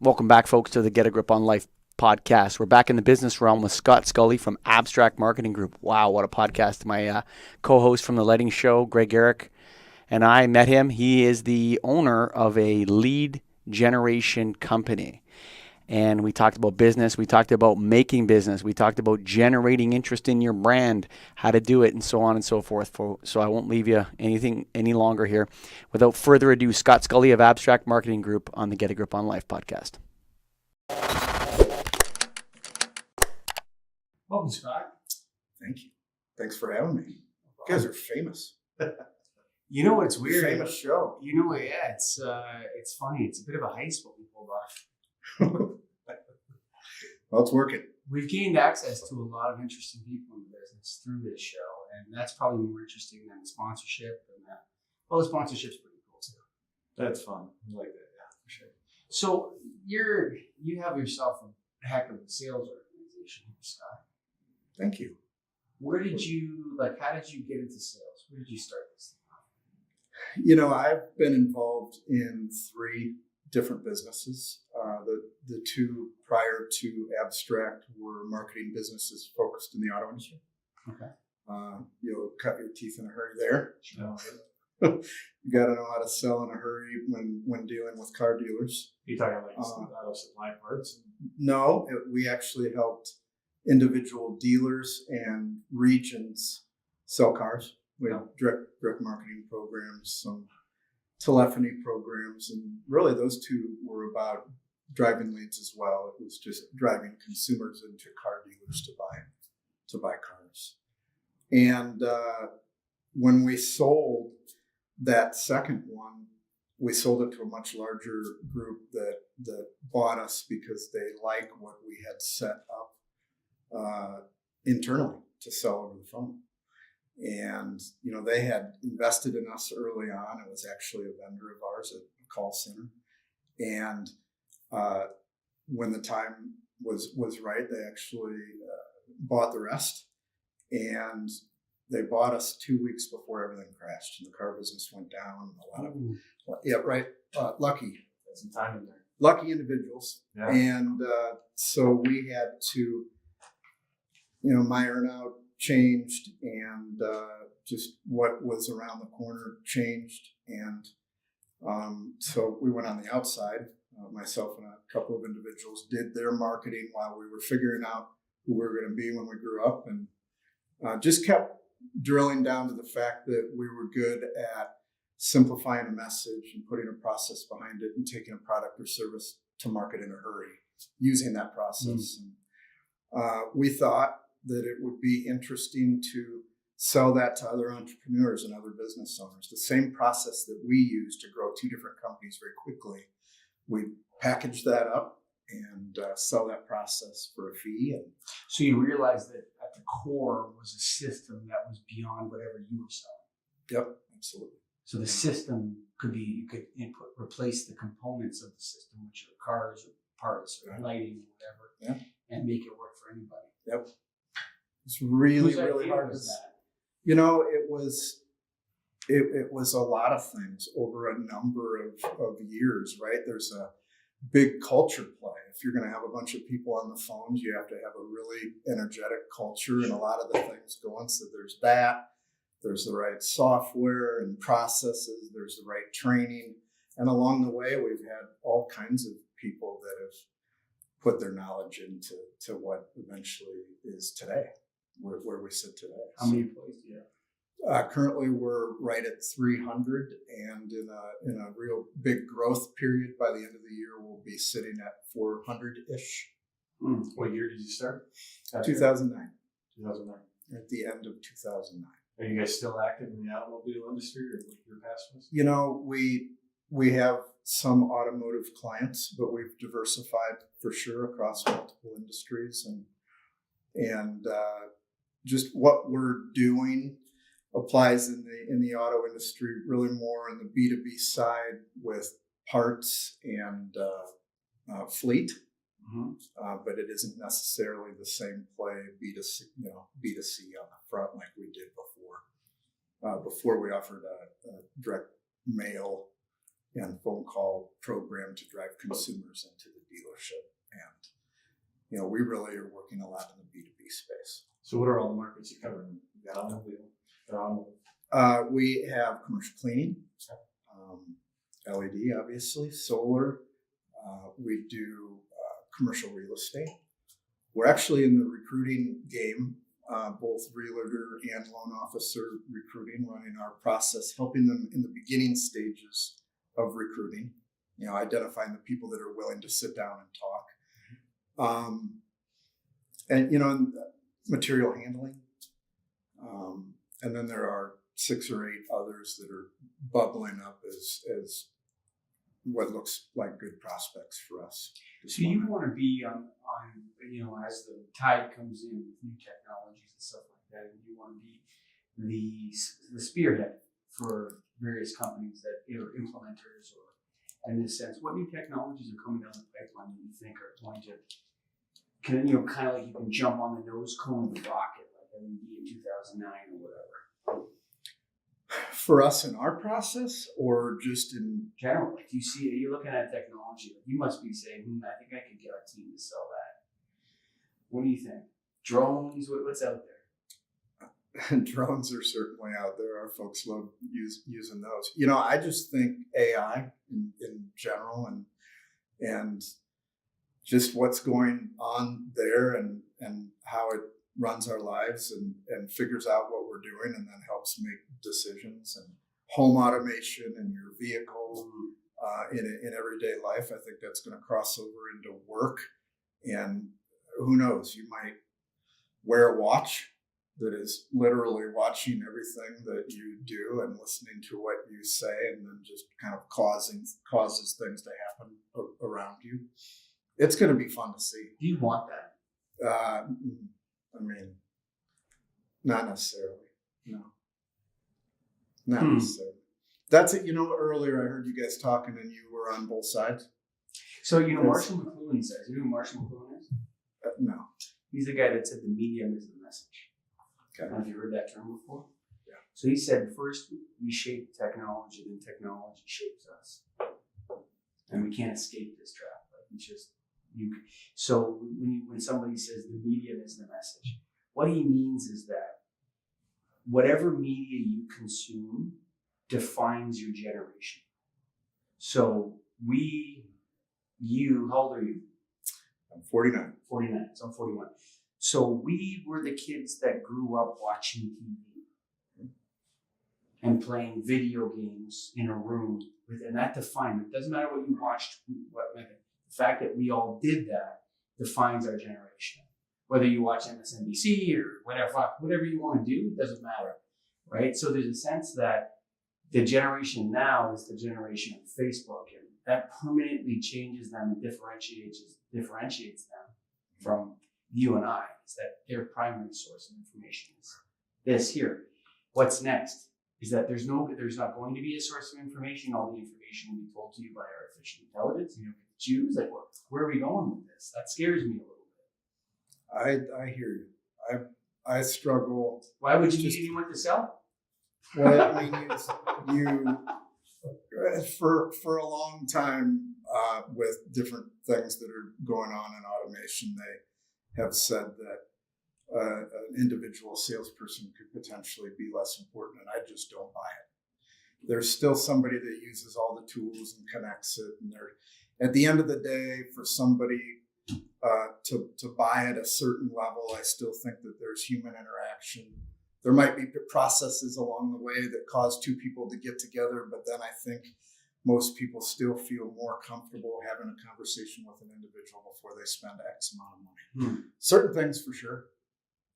Welcome back, folks, to the Get a Grip on Life podcast. We're back in the business realm with Scully from Abstrakt Marketing Group. Wow, what a podcast. My co-host from the lighting show, Greg Eric, and I met him. He is the owner of a lead generation company. And we talked about business. We talked about making business. We talked about generating interest in your brand, how to do it, and so on and so forth. So I won't leave you anything any longer here. Without further ado, Scully of Abstrakt Marketing Group on the Get a Grip on Life podcast. Welcome, Scott. Thank you. Thanks for having me. You guys are famous. You know what's weird? Famous show. You know, yeah, it's funny. It's a bit of a heist what we pulled off. Well, it's working. We've gained access to a lot of interesting people in the business through this show, and that's probably more interesting than the sponsorship. And well, the sponsorship's pretty cool too. That's fun. I like that, yeah, for sure. So you have yourself a heck of a sales organization, Scott. Thank you. Where did you how did you get into sales? Where did you start this thing? You know, I've been involved in 3 different businesses. The 2 prior to Abstrakt were marketing businesses focused in the auto industry. Okay. You'll cut your teeth in a hurry there. Sure. You got to know how to sell in a hurry when dealing with car dealers. You talking like auto supply parts? No, we actually helped individual dealers and regions sell cars. We have direct marketing programs, some telephony programs, and really those 2 were about driving leads as well. It was just driving consumers into car dealers to buy cars. And when we sold that second one, we sold it to a much larger group that bought us because they like what we had set up internally to sell over the phone. And, you know, they had invested in us early on. It was actually a vendor of ours at a call center. And when the time was right, they actually bought the rest. And they bought us 2 weeks before everything crashed and the car business went down. A lot of, lucky. That's some time in there. Lucky individuals. Yeah. And so we had to, my earnout changed, and just what was around the corner changed. And so we went on the outside. Myself and a couple of individuals did their marketing while we were figuring out who we were going to be when we grew up, and just kept drilling down to the fact that we were good at simplifying a message and putting a process behind it and taking a product or service to market in a hurry, using that process. And, we thought that it would be interesting to sell that to other entrepreneurs and other business owners. The same process that we use to grow 2 different companies very quickly, we package that up and sell that process for a fee. And So you realized that at the core was a system that was beyond whatever you were selling. yep, absolutely. So the system could be, you could replace the components of the system, which are cars or parts or lighting or whatever, and make it work for anybody. Yep. It's really, Whose really idea hard. was that? It was a lot of things over a number of years, right? There's a big culture play. If you're going to have a bunch of people on the phones, you have to have a really energetic culture and a lot of the things going. So there's that. There's the right software and processes. There's the right training. And along the way, we've had all kinds of people that have put their knowledge into what eventually is today, where we sit today. How many employees do you have? Currently, we're right at 300, and in a real big growth period, by the end of the year, we'll be sitting at 400-ish. What year did you start? 2009. 2009. At the end of 2009. Are you guys still active in the automobile industry, or what your past was? We have some automotive clients, but we've diversified for sure across multiple industries, and just what we're doing applies in the auto industry really more on the B2B side with parts and fleet, but it isn't necessarily the same play B2C, B2C on the front like we did before we offered a direct mail and phone call program to drive consumers into the dealership. And, we really are working a lot in the B2B space. So what are all the markets you cover? You got automobile. We have commercial cleaning, LED, obviously, solar. We do commercial real estate. We're actually in the recruiting game, both realtor and loan officer recruiting, running our process, helping them in the beginning stages of recruiting, identifying the people that are willing to sit down and talk. And material handling. And then there are 6 or 8 others that are bubbling up as what looks like good prospects for us. So you want to be on as the tide comes in with new technologies and stuff like that, and you want to be the spearhead for various companies that are implementers, or in this sense, what new technologies are coming down the pipeline that you think are going to, kind of like you can jump on the nose cone of the rocket, like LED in 2009 or whatever. For us in our process, or just in General, like you're looking at technology, like you must be saying, I think I could get our team to sell that. What do you think? Drones, what's out there? drones are certainly out there. Our folks love using those. I just think AI in general and just what's going on there and how it runs our lives and figures out what we're doing and then helps make decisions, and home automation in your vehicle, in everyday life. I think that's going to cross over into work, and who knows, you might wear a watch that is literally watching everything that you do and listening to what you say, and then just kind of causes things to happen around you. It's going to be fun to see. Do you want that? I mean, not necessarily. No. Not necessarily. That's it. Earlier I heard you guys talking and you were on both sides. So, Marshall McLuhan says, you know who Marshall McLuhan is? No. He's the guy that said the medium is the message. Okay. I don't know if you heard that term before. Yeah. So he said, first we shape technology, then technology shapes us. And we can't escape this trap. Like it's just, so when somebody says the medium is the message, what he means is that whatever media you consume defines your generation. So how old are you? I'm 49. 49, so I'm 41. So we were the kids that grew up watching TV and playing video games in a room and that defined it. Doesn't matter what you watched, the fact that we all did that defines our generation. Whether you watch MSNBC or whatever you want to do, it doesn't matter, right? So there's a sense that the generation now is the generation of Facebook, and that permanently changes them and differentiates them from you and I. Is that their primary source of information is this here. What's next is that there's not going to be a source of information. All the information will be told to you by artificial intelligence. You don't get to choose. Like, where are we going with this? That scares me a little bit. I hear you. I struggle. Why would you need anyone to sell? Well, I mean, you for a long time with different things that are going on in automation, they have said that an individual salesperson could potentially be less important, and I just don't buy it. There's still somebody that uses all the tools and connects it, and at the end of the day, for somebody to buy at a certain level, I still think that there's human interaction. There might be processes along the way that cause two people to get together, but then I think most people still feel more comfortable having a conversation with an individual before they spend X amount of money. Certain things for sure,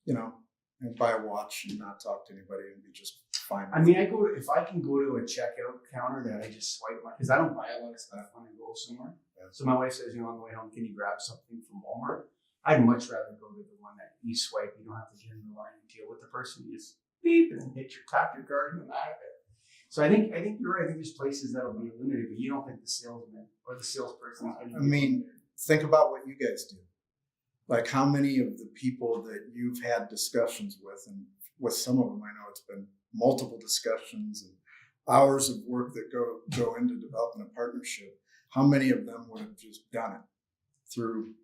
and buy a watch and not talk to anybody and be just fine. I mean, if I can go to a checkout counter that I just swipe because I don't buy a lot of stuff when I go somewhere. Yeah. So my wife says, on the way home, can you grab something from Walmart? I'd much rather go to the one that you swipe. You don't have to get in the line and deal with the person. You just beep and then tap your card and I'm out of it. So I think you're right. I think there's places that'll be limited, but you don't think the salesman or the salesperson is going to be limited. Think about what you guys do. Like how many of the people that you've had discussions with, and with some of them, I know it's been multiple discussions and hours of work that go into developing a partnership. How many of them would have just done it? through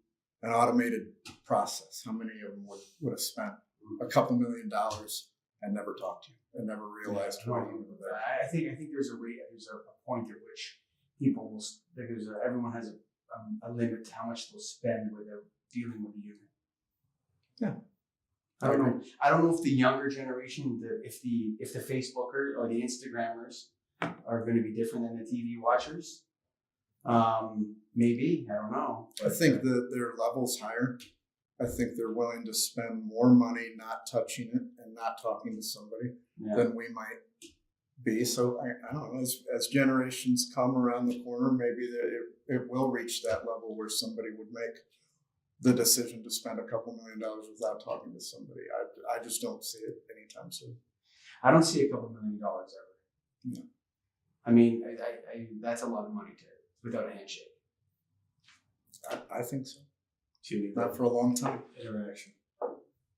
an automated process, how many of them would have spent a couple $1 million and never talked to you and never realized why you were there? I think there's a point at which people will, everyone has a limit to how much they'll spend without dealing with a human. Yeah. I don't know if the younger generation, if the Facebookers or the Instagrammers are going to be different than the TV watchers. Maybe, I don't know. I think that their level's higher. I think they're willing to spend more money not touching it and not talking to somebody than we might be. So I don't know, as generations come around the corner, maybe it will reach that level where somebody would make the decision to spend a couple $1 million without talking to somebody. I just don't see it anytime soon. I don't see a couple $1 million ever. No. I mean, I that's a lot of money without a handshake. I think so. Not for a long time. Interaction.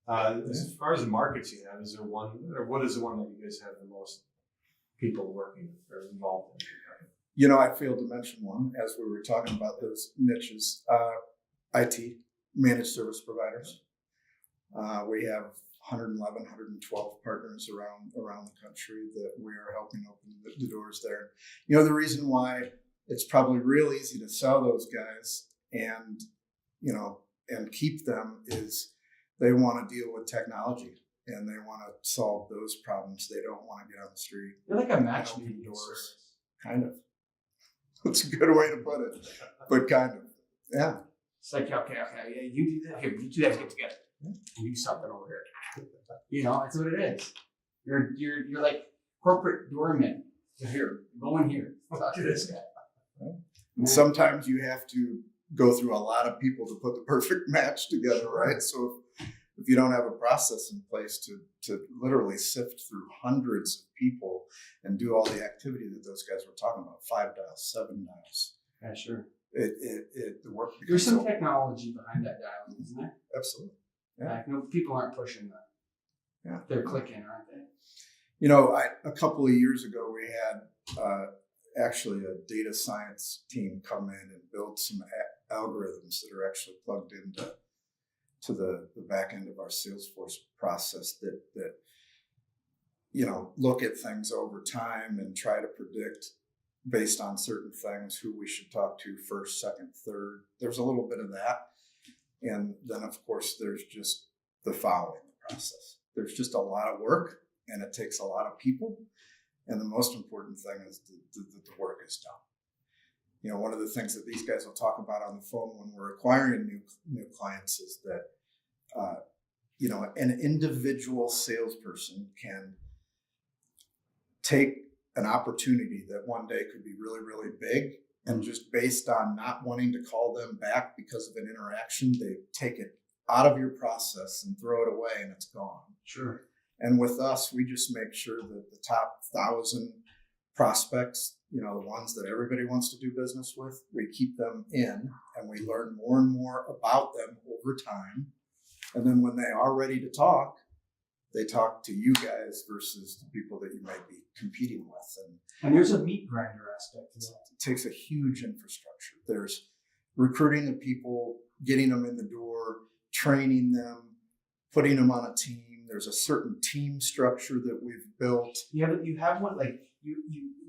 As far as the markets you have, is there one, or what is the one that you guys have the most people working or involved in? You know, I failed to mention one as we were talking about those niches. IT, managed service providers. We have 111, 112 partners around the country that we are helping open the doors there. You know, the reason why it's probably real easy to sell those guys and, you know, and keep them is they want to deal with technology and they want to solve those problems. They don't want to get on the street. You're like a matchmaking doors. Kind of. That's a good way to put it, but kind of, yeah. It's like, okay, yeah, you do that. Here, you two guys get together. You do something over here. You know, that's what it is. You're like corporate doormen. So here, go in here. Talk to this guy. And sometimes you have to go through a lot of people to put the perfect match together, right? So if you don't have a process in place to literally sift through hundreds of people and do all the activity that those guys were talking about, 5 dials, 7 dials. Yeah, sure. The work. There's some technology behind that dial, isn't there? Absolutely. Yeah. Like, no, people aren't pushing that. Yeah. They're clicking, aren't they? You know, a couple of years ago, we had actually a data science team come in and build some algorithms that are actually plugged into the back end of our Salesforce process that you know, look at things over time and try to predict based on certain things who we should talk to first, second, third. There's a little bit of that. And then, of course, there's just the following the process. There's just a lot of work and it takes a lot of people. And the most important thing is that the work is done. You know, one of the things that these guys will talk about on the phone when we're acquiring new clients is that, you know, an individual salesperson can take an opportunity that one day could be really, really big, and just based on not wanting to call them back because of an interaction, they take it out of your process and throw it away and it's gone. Sure. And with us, we just make sure that the top 1,000 prospects, you know, the ones that everybody wants to do business with, we keep them in and we learn more and more about them over time. And then when they are ready to talk, they talk to you guys versus the people that you might be competing with. And there's a meat grinder aspect to that. It takes a huge infrastructure. There's recruiting the people, getting them in the door, training them, putting them on a team. There's a certain team structure that we've built. You have one, like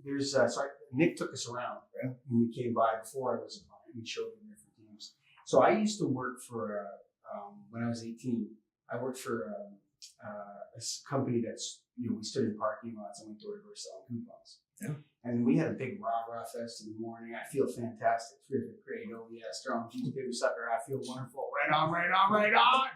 there's sorry, Nick took us around when we came by before I was a client. We showed him different teams. So I used to work for when I was 18. I worked for a company that's, you know, we stood in parking lots and went door to door selling coupons. Yeah. And we had a big rah-rah fest in the morning. I feel fantastic, terrific, great. Oh yeah, strong juice, baby sucker. I feel wonderful. Right on, right on, right on.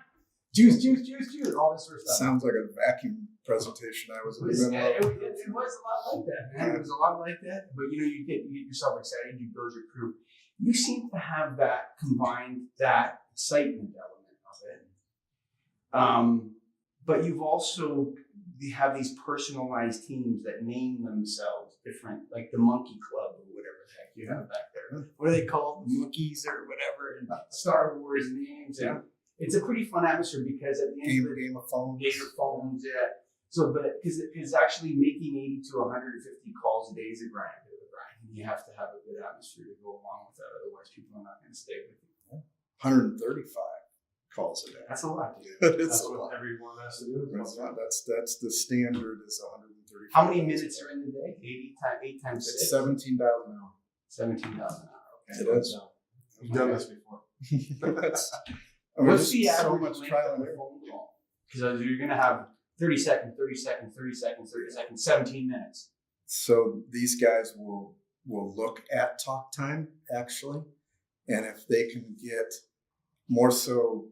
Juice, juice, juice, juice. All this sort of stuff. Sounds like a vacuum presentation I was in. It was a lot like that, man. It was a lot like that. But you know, you get yourself excited. You build your crew. You seem to have that combined, that excitement element of it. But you've also have these personalized teams that name themselves different, like the Monkey Club or whatever the heck you have back there. What are they called? The Monkeys or whatever, and Star Wars names. And it's a pretty fun atmosphere because at the end of the game of phones. Game of phones, yeah. So, but because actually making 80 to 150 calls a day is a grind. And you have to have a good atmosphere to go along with that. Otherwise, people are not going to stay with you. 135 calls a day. That's a lot, dude. It's That's a what lot. everyone has to do. That's the standard is 135. How many minutes are in the day? 8 times It's 6? 17,000 an hour. 17,000 an hour. It is. You've done this before. That's, What's the so average much length trial of and a error. phone call? Because you're going to have 30 seconds, 30 seconds, 30 seconds, 30 seconds, 17 minutes. So these guys will look at talk time actually, and if they can get more so,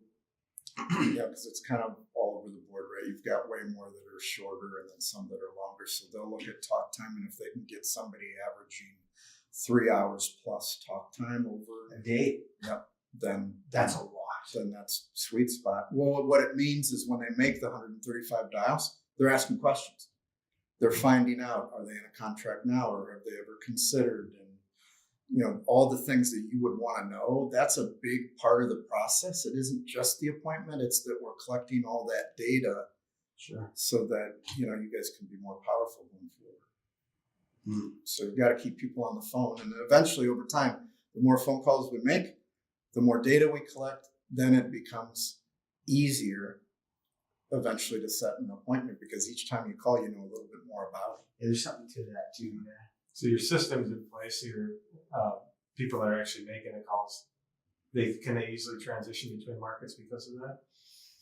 because it's kind of all over the board, right? You've got way more that are shorter and then some that are longer. So they'll look at talk time, and if they can get somebody averaging 3 hours plus talk time over A day? then That's a lot. then that's sweet spot. Well, what it means is when they make the 135 dials, they're asking questions. They're finding out, are they in a contract now, or have they ever considered, and all the things that you would want to know. That's a big part of the process. It isn't just the appointment, it's that we're collecting all that data Sure. so that you guys can be more powerful going forward. So you've got to keep people on the phone, and eventually over time, the more phone calls we make, the more data we collect, then it becomes easier eventually to set an appointment, because each time you call, you know a little bit more about it. Yeah, there's something to that too. Yeah. So your system's in place. Your people that are actually making the calls, they easily transition between markets because of that.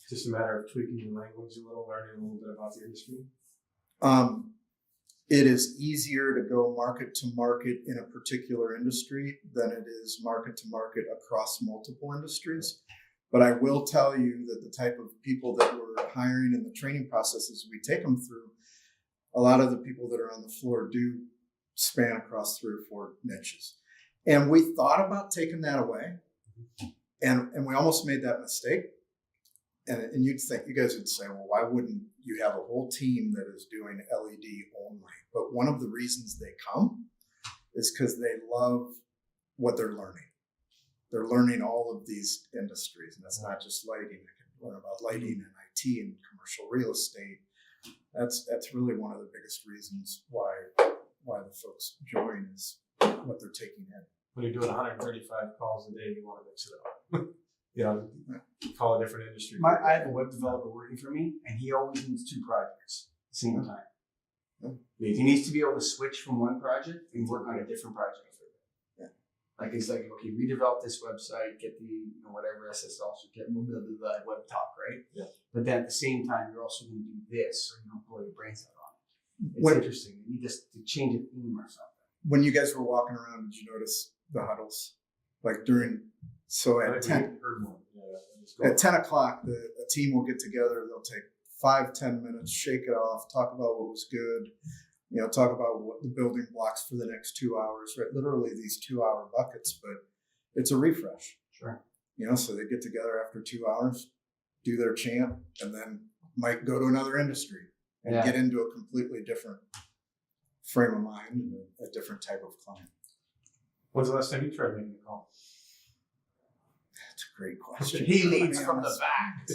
It's just a matter of tweaking your language a little, learning a little bit about the industry. It is easier to go market to market in a particular industry than it is market to market across multiple industries. But I will tell you that the type of people that we're hiring in the training processes we take them through, a lot of the people that are on the floor do span across 3 or 4 niches. And we thought about taking that away, and we almost made that mistake. And you'd think, you guys would say, well, why wouldn't you have a whole team that is doing LED only? But one of the reasons they come is because they love what they're learning. They're learning all of these industries, and it's not just lighting. They can learn about lighting and IT and commercial real estate. That's really one of the biggest reasons why the folks join is what they're taking in. When you're doing 135 calls a day, you want to mix it up. Call a different industry. I have a web developer working for me, and he always needs 2 projects at the same time. He needs to be able to switch from one project and work on a different project. Like it's like, okay, redevelop this website, get the whatever SSL, get the web talk, right? Yeah. But then at the same time, you're also going to do this, so you don't blow your brains out on it. It's When- interesting. You need just to change a theme or something. When you guys were walking around, did you notice the huddles? Like so at 10 o'clock, a team will get together. They'll take 5-10 minutes, shake it off, talk about what was good. Talk about what the building blocks for the next 2 hours, right? Literally these 2-hour buckets, but it's a refresh. Sure. So they get together after 2 hours, do their chant, and then might go to another industry and get into a completely different frame of mind and a different type of client. When's the last time you tried making a call? That's a great question. He leads from the back.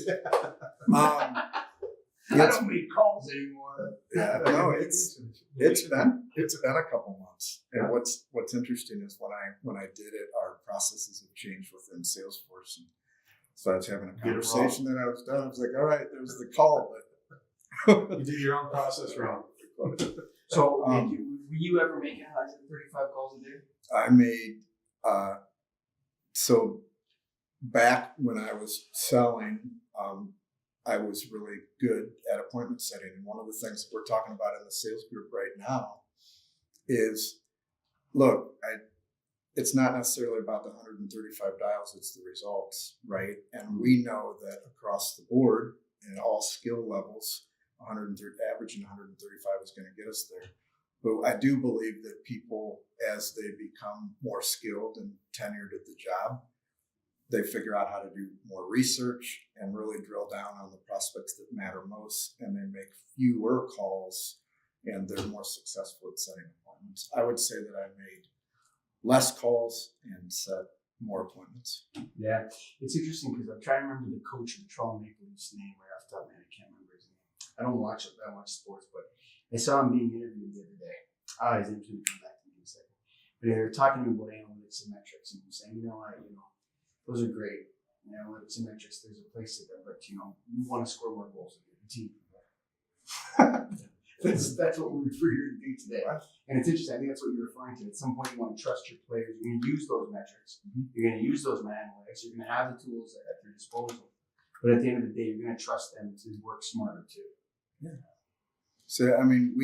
I don't make calls anymore. Yeah, no, it's been a couple months. And what's interesting is when I did it, our processes have changed within Salesforce. And so I was having a conversation that I was done. I was like, all right, there's the call, but You did your own process wrong. So were you ever making 135 calls a day? I made so back when I was selling, I was really good at appointment setting. And one of the things that we're talking about in the sales group right now is, look, it's not necessarily about the 135 dials, it's the results, right? And we know that across the board in all skill levels, averaging 135 is going to get us there. But I do believe that people, as they become more skilled and tenured at the job, they figure out how to do more research and really drill down on the prospects that matter most, and they make fewer calls, and they're more successful at setting appointments. I would say that I made less calls and set more appointments. Yeah, it's interesting because I'm trying to remember the coach of the Toronto Maple Leafs name right off the top of my head. I can't remember his name. I don't watch that much sports, but I saw him being interviewed the other day. His name's going to come back to me in a second. But they were talking about analytics and metrics, and he was saying, those are great. analytics and metrics, there's a place to there, but you want to score more goals with your team. That's what we're here to do today. And it's interesting. I think that's what you're referring to. At some point, you want to trust your players. You're going to use those metrics. You're going to use those analytics. You're going to have the tools at their disposal. But at the end of the day, you're going to trust them to work smarter too. Yeah. So I mean,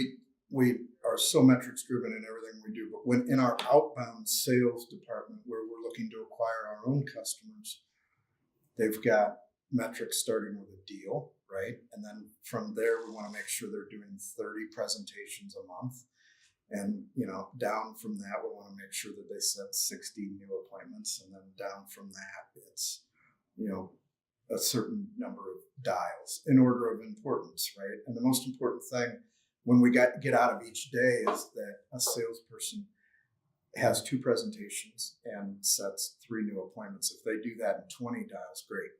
we are so metrics driven in everything we do. But when in our outbound sales department, where we're looking to acquire our own customers, they've got metrics starting with a deal. Right. And then from there, we want to make sure they're doing 30 presentations a month. And, down from that, we want to make sure that they set 60 new appointments. And then down from that, it's, a certain number of dials in order of importance. Right. And the most important thing when we get out of each day is that a salesperson has 2 presentations and sets 3 new appointments. If they do that in 20 dials, great.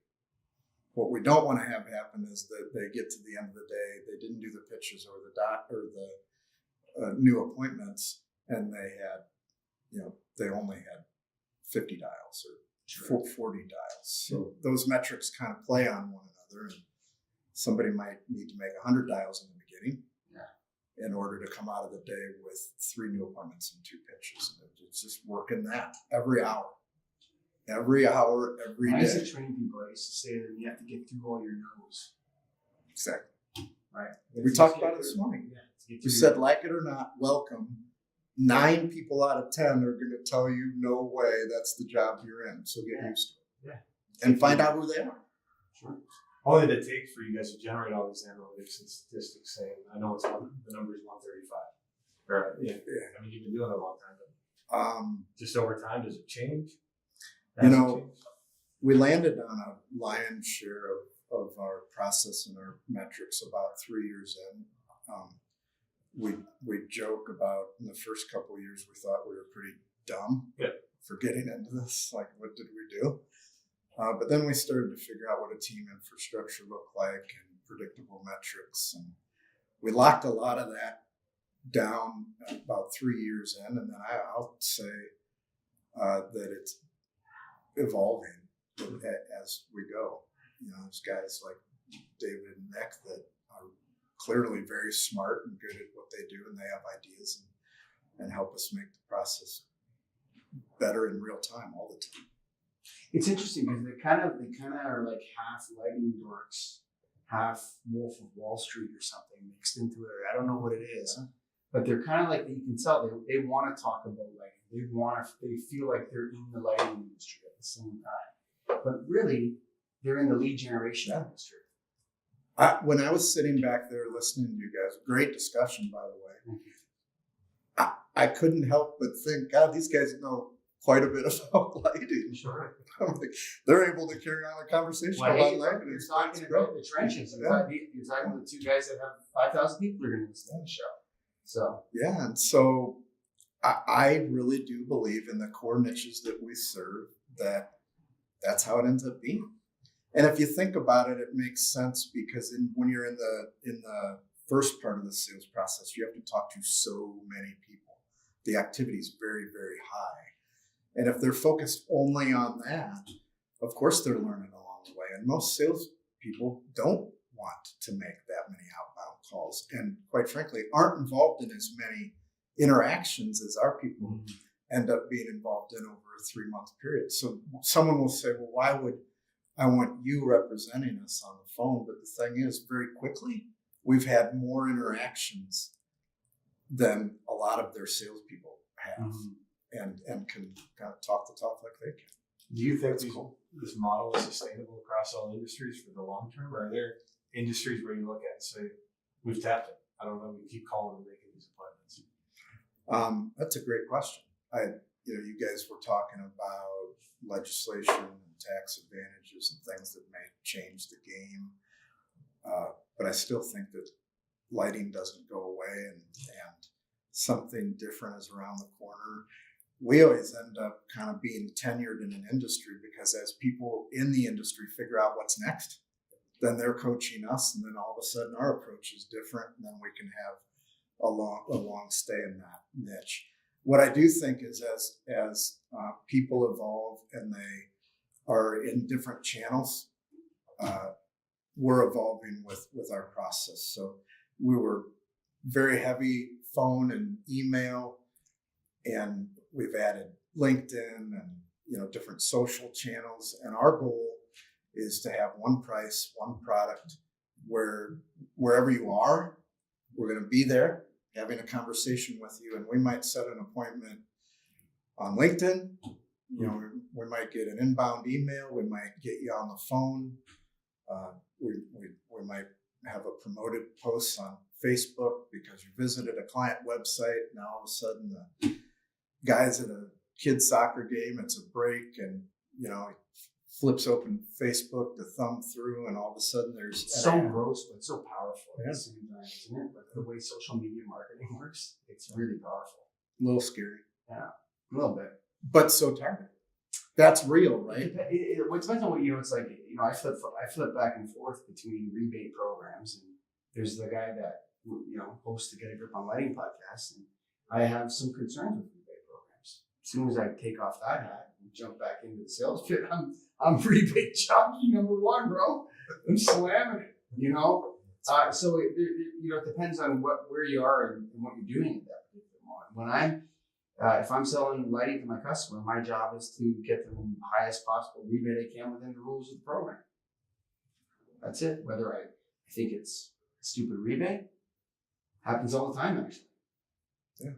What we don't want to have happen is that they get to the end of the day, they didn't do the pitches or the new appointments, and they had, they only had 50 dials or 40 dials. So those metrics kind of play on one another, and somebody might need to make 100 dials in the beginning in order to come out of the day with 3 new appointments and 2 pitches. And it's just working that every hour. Every hour, every day. I used to train people. I used to say that you have to get through all your no's. Exactly. Right. We talked about it this morning. Yeah. You said, like it or not, welcome. 9 people out of 10 are going to tell you, no way, that's the job you're in. So get used to it. Yeah. And find out who they are. Sure. All that it takes for you guys to generate all these analytics and statistics saying, I know the number is 135. Right. Yeah. I mean, you've been doing it a long time, but just over time, does it change? We landed on a lion's share of our process and our metrics about 3 years in. We joke about in the first couple of years, we thought we were pretty dumb for getting into this. Like, what did we do? But then we started to figure out what a team infrastructure looked like and predictable metrics. And we locked a lot of that down about 3 years in. And then I'll say that it's evolving as we go. There's guys like David and Nick that are clearly very smart and good at what they do, and they have ideas and help us make the process better in real time all the time. It's interesting because they kind of are like half lighting dorks, half Wolf of Wall Street or something mixed into it. I don't know what it is, but they're kind of like, you can tell they want to talk about lighting. They feel like they're in the lighting industry at the same time, but really they're in the lead generation industry. When I was sitting back there listening to you guys, great discussion, by the way, I couldn't help but think, God, these guys know quite a bit about lighting. Sure. They're able to carry on a conversation about lighting. You're talking about the trenches. You're talking with 2 guys that have 5,000 people who are going to listen to the show. So and so I really do believe in the core niches that we serve, that's how it ends up being. And if you think about it, it makes sense because when you're in the first part of the sales process, you have to talk to so many people. The activity is very, very high. And if they're focused only on that, of course they're learning along the way. And most salespeople don't want to make that many outbound calls, and quite frankly, aren't involved in as many interactions as our people end up being involved in over a 3-month period. So someone will say, well, why would I want you representing us on the phone? But the thing is, very quickly, we've had more interactions than a lot of their salespeople have, and can kind of talk the talk like they can. Do you think this model is sustainable across all industries for the long term? Or are there industries where you look at and say, we've tapped it? I don't know, we keep calling and making these appointments. That's a great question. You guys were talking about legislation and tax advantages and things that may change the game. But I still think that lighting doesn't go away, and something different is around the corner. We always end up kind of being tenured in an industry because as people in the industry figure out what's next, then they're coaching us, and then all of a sudden our approach is different, and then we can have a long stay in that niche. What I do think is as people evolve and they are in different channels, we're evolving with our process. So we were very heavy phone and email, and we've added LinkedIn and different social channels. And our goal is to have one price, one product, where wherever you are, we're going to be there having a conversation with you, and we might set an appointment on LinkedIn. We might get an inbound email. We might get you on the phone. We might have a promoted post on Facebook because you visited a client website. Now all of a sudden the guy's at a kid's soccer game. It's a break, and he flips open Facebook to thumb through, and all of a sudden there's It's so gross, but so powerful at Yeah. the same time, isn't it? Like the way social media marketing works, it's really powerful. a little scary, A little bit. but so targeted. That's real, right? It depends on what it's like. I flip back and forth between rebate programs, and there's the guy that hosts the Get a Grip on Lighting podcast, and I have some concerns with rebate programs. As soon as I take off that hat and jump back into the sales pit, I'm rebate jockey number one, bro. I'm slamming it. So it depends on where you are and what you're doing at that particular moment. When if I'm selling lighting to my customer, my job is to get them the highest possible rebate I can within the rules of the program. That's it. Whether I think it's a stupid rebate, happens all the time, actually. Yeah.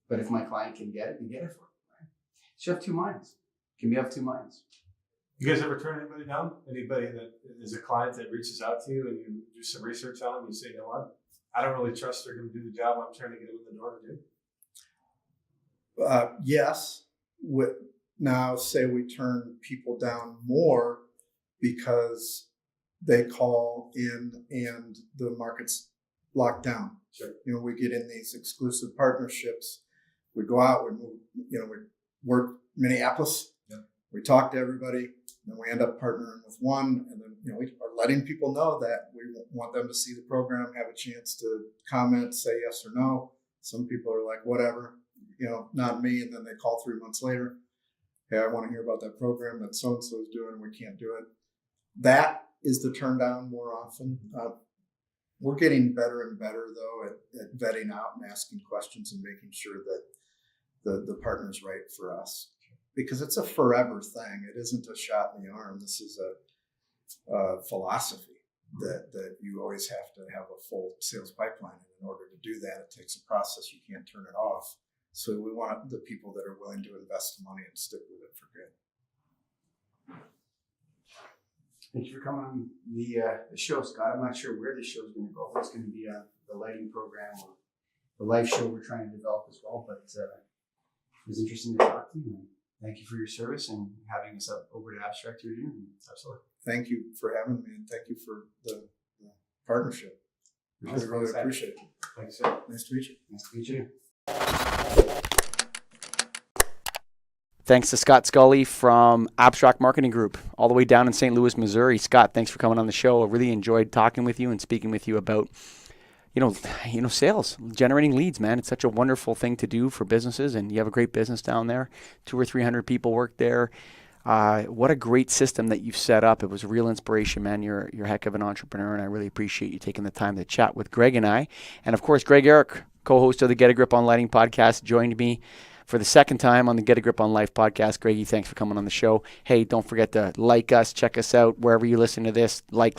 But if my client can get it, they get it for me. Right? So you have two minds. Can be of two minds. You guys ever turn anybody down? Anybody that is a client that reaches out to you and you do some research on them, you say, you know what? I don't really trust they're going to do the job I'm trying to get them in the door to do. Yes. Now, say we turn people down more because they call in and the market's locked down. Sure. We get in these exclusive partnerships. We go out, we move, we work Minneapolis. Yeah. We talk to everybody, and then we end up partnering with one, and then we are letting people know that we want them to see the program, have a chance to comment, say yes or no. Some people are like, whatever, not me, and then they call 3 months later. Hey, I want to hear about that program that so-and-so is doing, and we can't do it. That is the turn down more often. We're getting better and better, though, at vetting out and asking questions and making sure that the partner's right for us. Because it's a forever thing. It isn't a shot in the arm. This is a philosophy that you always have to have a full sales pipeline. And in order to do that, it takes a process. You can't turn it off. So we want the people that are willing to invest the money and stick with it for good. Thank you for coming on the show, Scott. I'm not sure where the show is going to go. If it's going to be the lighting program or the live show we're trying to develop as well. But it was interesting to talk to you. And thank you for your service and having us up over to Abstrakt to interview. Absolutely. Thank you for having me, and thank you for the partnership. I really appreciate it. Thanks, sir. Nice to meet you. Nice to meet you. Thanks to Scott Scully from Abstrakt Marketing Group, all the way down in St. Louis, Missouri. Scott, thanks for coming on the show. I really enjoyed talking with you and speaking with you about, sales, generating leads, man. It's such a wonderful thing to do for businesses, and you have a great business down there. 200 or 300 people work there. What a great system that you've set up. It was a real inspiration, man. You're a heck of an entrepreneur, and I really appreciate you taking the time to chat with Greg and I. And of course, Greg Eric, co-host of the Get a Grip on Lighting podcast, joined me for the second time on the Get a Grip on Life podcast. Greggy, thanks for coming on the show. Hey, don't forget to like us, check us out wherever you listen to this. Like,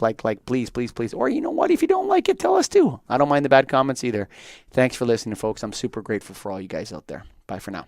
please, please, please. Or you know what? If you don't like it, tell us too. I don't mind the bad comments either. Thanks for listening, folks. I'm super grateful for all you guys out there. Bye for now.